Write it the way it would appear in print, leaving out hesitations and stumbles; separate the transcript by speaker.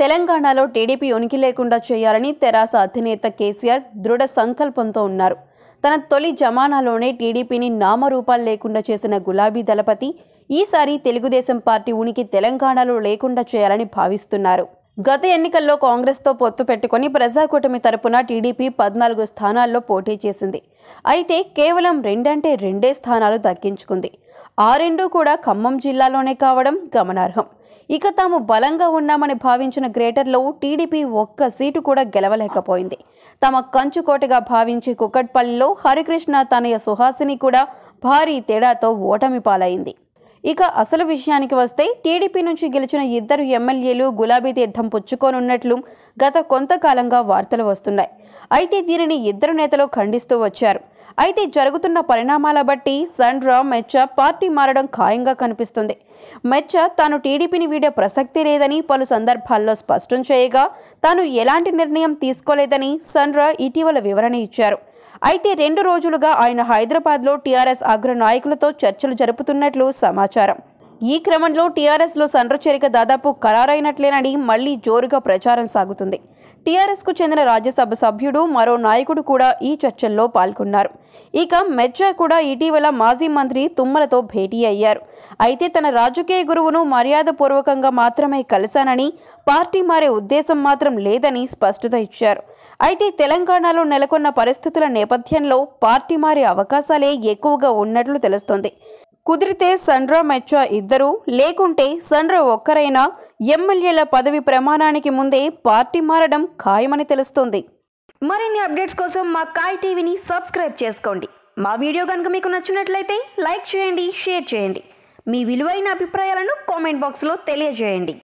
Speaker 1: తెలంగాణలో టీడీపీ ఉనికి లేకుండా చేయాలని తెరాస అధినేత కేసీఆర్ దృఢ సంకల్పంతో ఉన్నారు. తన తొలి జమానాలోనే టీడీపీని నామరూపాలు లేకుండా చేసిన గులాబీ దళపతి ఈసారి తెలుగుదేశం పార్టీ ఉనికి తెలంగాణలో లేకుండా చేయాలని భావిస్తున్నారు. గత ఎన్నికల్లో కాంగ్రెస్తో పొత్తు పెట్టుకుని ప్రజాకూటమి తరపున టీడీపీ 14 స్థానాల్లో పోటీ చేసింది. అయితే కేవలం 2 స్థానాలు దక్కించుకుంది. ఆ రెండు కూడా ఖమ్మం జిల్లాలోనే కావడం గమనార్హం. ఇక తాము బలంగా ఉన్నామని భావించిన గ్రేటర్లో టీడీపీ ఒక్క సీటు కూడా గెలవలేకపోయింది. తమ కంచుకోటగా భావించే కుక్కట్పల్లిలో హరికృష్ణ తనయ సుహాసిని కూడా భారీ తేడాతో ఓటమి పాలైంది. ఇక అసలు విషయానికి వస్తే టీడీపీ నుంచి గెలిచిన 2 ఎమ్మెల్యేలు గులాబీ తీర్థం పుచ్చుకోనున్నట్లు గత కొంతకాలంగా వార్తలు వస్తున్నాయి. అయితే దీనిని 2 నేతలు ఖండిస్తూ వచ్చారు. అయితే జరుగుతున్న పరిణామాల బట్టి సండ్ర మెచ్చ పార్టీ మారడం ఖాయంగా కనిపిస్తుంది. మెచ్చ తాను టీడీపీని వీడే ప్రసక్తి లేదని పలు సందర్భాల్లో స్పష్టం చేయగా తాను ఎలాంటి నిర్ణయం తీసుకోలేదని సండ్ర ఇటీవల వివరణ ఇచ్చారు. అయితే 2 రోజులుగా ఆయన హైదరాబాద్లో టీఆర్ఎస్ అగ్ర నాయకులతో చర్చలు జరుపుతున్నట్లు సమాచారం. ఈ క్రమంలో టీఆర్ఎస్లో సండ్ర చేరిక దాదాపు ఖరారైనట్లేనని మళ్లీ జోరుగా ప్రచారం సాగుతుంది. టీఆర్ఎస్కు చెందిన రాజ్యసభ సభ్యుడు మరో నాయకుడు కూడా ఈ చర్చల్లో పాల్గొన్నారు. ఇక మెచ్చ కూడా ఇటీవల మాజీ మంత్రి తుమ్మలతో భేటీ అయ్యారు. అయితే తన రాజకీయ గురువును మర్యాదపూర్వకంగా మాత్రమే కలిశానని, పార్టీ మారే ఉద్దేశం మాత్రం లేదని స్పష్టత ఇచ్చారు. అయితే తెలంగాణలో నెలకొన్న పరిస్థితుల నేపథ్యంలో పార్టీ మారే అవకాశాలే ఎక్కువగా ఉన్నట్లు తెలుస్తోంది. కుదిరితే సండ్ర మెచ్చ ఇద్దరు, లేకుంటే సండ్ర ఒక్కరైనా ఎమ్మెల్యేల పదవి ప్రమాణానికి ముందే పార్టీ మారడం ఖాయమని తెలుస్తోంది.
Speaker 2: మరిన్ని అప్డేట్స్ కోసం మా కాయ్ టీవీని సబ్స్క్రైబ్ చేసుకోండి. మా వీడియో కనుక మీకు నచ్చినట్లయితే లైక్ చేయండి, షేర్ చేయండి. మీ విలువైన అభిప్రాయాలను కామెంట్ బాక్స్లో తెలియజేయండి.